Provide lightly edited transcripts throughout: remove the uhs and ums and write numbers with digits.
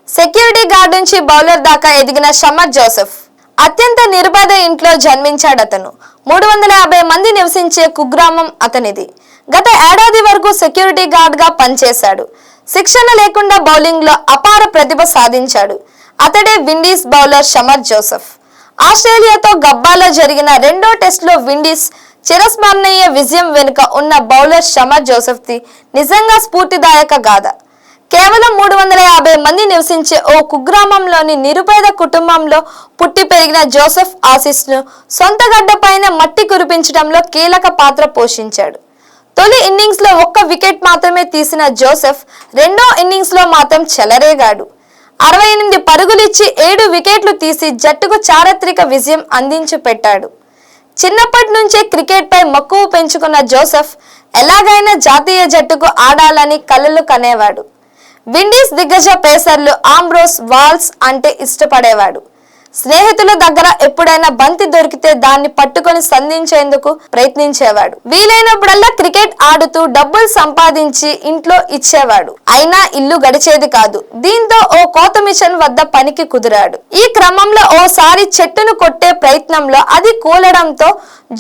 Security guard నుంచి bowler దాకా ఎదిగిన షమర్ జోసెఫ్ అత్యంత నిర్భేద ఇంట్లో జన్మించాడతను. 350 మంది నివసించే కుగ్రామం అతనిది. గత ఏడాది వరకు సెక్యూరిటీ గార్డ్ గా పనిచేశాడు. శిక్షణ లేకుండా బౌలింగ్ లో అపార ప్రతిభ సాధించాడు. అతడే విండీస్ బౌలర్ షమర్ జోసెఫ్. ఆస్ట్రేలియాతో గబ్బాలో జరిగిన రెండో టెస్టులో విండీస్ చిరస్మరణీయ విజయం వెనుక ఉన్న బౌలర్ షమర్ జోసెఫ్ ది నిజంగా స్ఫూర్తిదాయక గాథ. కేవలం 350 మంది నివసించే ఓ కుగ్రామంలోని నిరుపేద కుటుంబంలో పుట్టి పెరిగిన జోసెఫ్ ఆసీస్ ను సొంత గడ్డపైన మట్టి కురిపించడంలో కీలక పాత్ర పోషించాడు. తొలి ఇన్నింగ్స్ లో 1 వికెట్ మాత్రమే తీసిన జోసెఫ్ రెండో ఇన్నింగ్స్ లో మాత్రం చెలరేగాడు. 68 పరుగులిచ్చి 7 వికెట్లు తీసి జట్టుకు చారిత్రక విజయం అందించి పెట్టాడు. చిన్నప్పటి నుంచే క్రికెట్ పై మక్కువ పెంచుకున్న జోసెఫ్ ఎలాగైనా జాతీయ జట్టుకు ఆడాలని కలలు కనేవాడు. విండీస్ దిగ్గజ పేసర్లు ఆంబ్రోస్ వాల్స్ అంటే ఇష్టపడేవాడు. స్నేహితుల దగ్గర ఎప్పుడైనా బంతి దొరికితే దాన్ని పట్టుకొని సంధించేందుకు ప్రయత్నించేవాడు. వీలైనప్పుడల్లా క్రికెట్ ఆడుతూ డబ్బులు సంపాదించి ఇంట్లో ఇచ్చేవాడు. అయినా ఇల్లు గడిచేది కాదు. దీంతో ఓ కోత మిషన్ వద్ద పనికి కుదిరాడు. ఈ క్రమంలో ఓసారి చెట్టును కొట్టే ప్రయత్నంలో అది కూలడంతో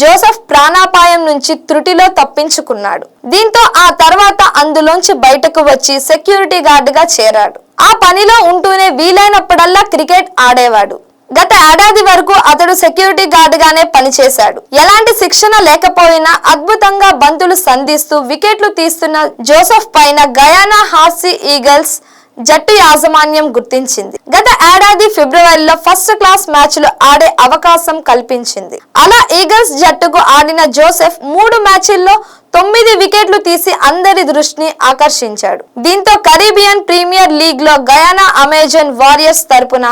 జోసెఫ్ ప్రాణాపాయం నుంచి త్రుటిలో తప్పించుకున్నాడు. దీంతో ఆ తర్వాత అందులోంచి బయటకు వచ్చి సెక్యూరిటీ గార్డ్ గా చేరాడు. ఆ పనిలో ఉంటూనే వీలైనప్పుడల్లా క్రికెట్ ఆడేవాడు. గత ఏడాది వరకు అతడు సెక్యూరిటీ గార్డ్ గానే పనిచేశాడు. ఎలాంటి శిక్షణ లేకపోయినా అద్భుతంగా బంతులు సంధిస్తూ వికెట్లు తీస్తున్న జోసెఫ్ పైన గయానా హార్సీ ఈగల్స్ జట్టు యాజమాన్యం గుర్తించింది. గత ఏడాది ఫిబ్రవరిలో ఫస్ట్ క్లాస్ మ్యాచ్లు ఆడే అవకాశం కల్పించింది. అలా ఈగల్స్ జట్టుకు ఆడిన జోసెఫ్ 3 మ్యాచ్ల్లో 9 వికెట్లు తీసి అందరి దృష్టిని ఆకర్షించాడు. దీంతో కరీబియన్ ప్రీమియర్ లీగ్ లో గయానా అమెజాన్ వారియర్స్ తరపున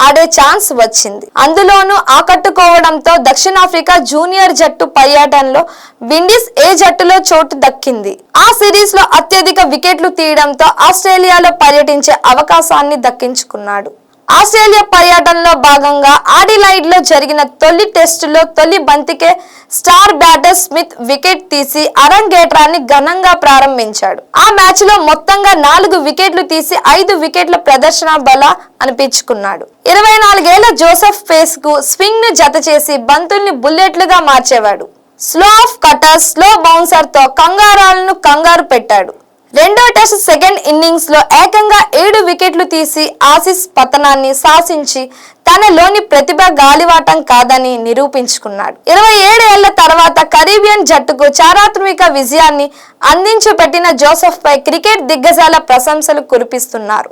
ఆడే ఛాన్స్ వచ్చింది. అందులోనూ ఆకట్టుకోవడంతో దక్షిణాఫ్రికా జూనియర్ జట్టు పర్యటనలో విండీస్ ఏ జట్టులో చోటు దక్కింది. ఆ సిరీస్ లో అత్యధిక వికెట్లు తీయడంతో ఆస్ట్రేలియాలో పర్యటించే అవకాశాన్ని దక్కించుకున్నాడు. ఆస్ట్రేలియా పర్యటనలో భాగంగా ఆడిలైడ్ లో జరిగిన తొలి టెస్టులో తొలి బంతికే స్టార్ బ్యాటర్ స్మిత్ వికెట్ తీసి అరంగేట్రాన్ని ఘనంగా ప్రారంభించాడు. ఆ మ్యాచ్ లో మొత్తంగా 4 వికెట్లు తీసి 5 వికెట్ల ప్రదర్శన బల అనిపించుకున్నాడు. 24 ఏళ్ల జోసెఫ్ ఫేస్ కు స్వింగ్ ను జత చేసి బంతుల్ని బుల్లెట్లుగా మార్చేవాడు. Slow off cutter, slow bouncer తో కంగారాలను కంగారు పెట్టాడు. రెండో టెస్ట్ సెకండ్ ఇన్నింగ్స్ లో ఏకంగా 7 వికెట్లు తీసి ఆసీస్ పతనాన్ని శాసించి తనలోని ప్రతిభ గాలివాటం కాదని నిరూపించుకున్నాడు. 27 ఏళ్ల తర్వాత కరీబియన్ జట్టుకు చారిత్రక విజయాన్ని అందించి పెట్టిన జోసెఫ్ పై క్రికెట్ దిగ్గజాల ప్రశంసలు కురిపిస్తున్నారు.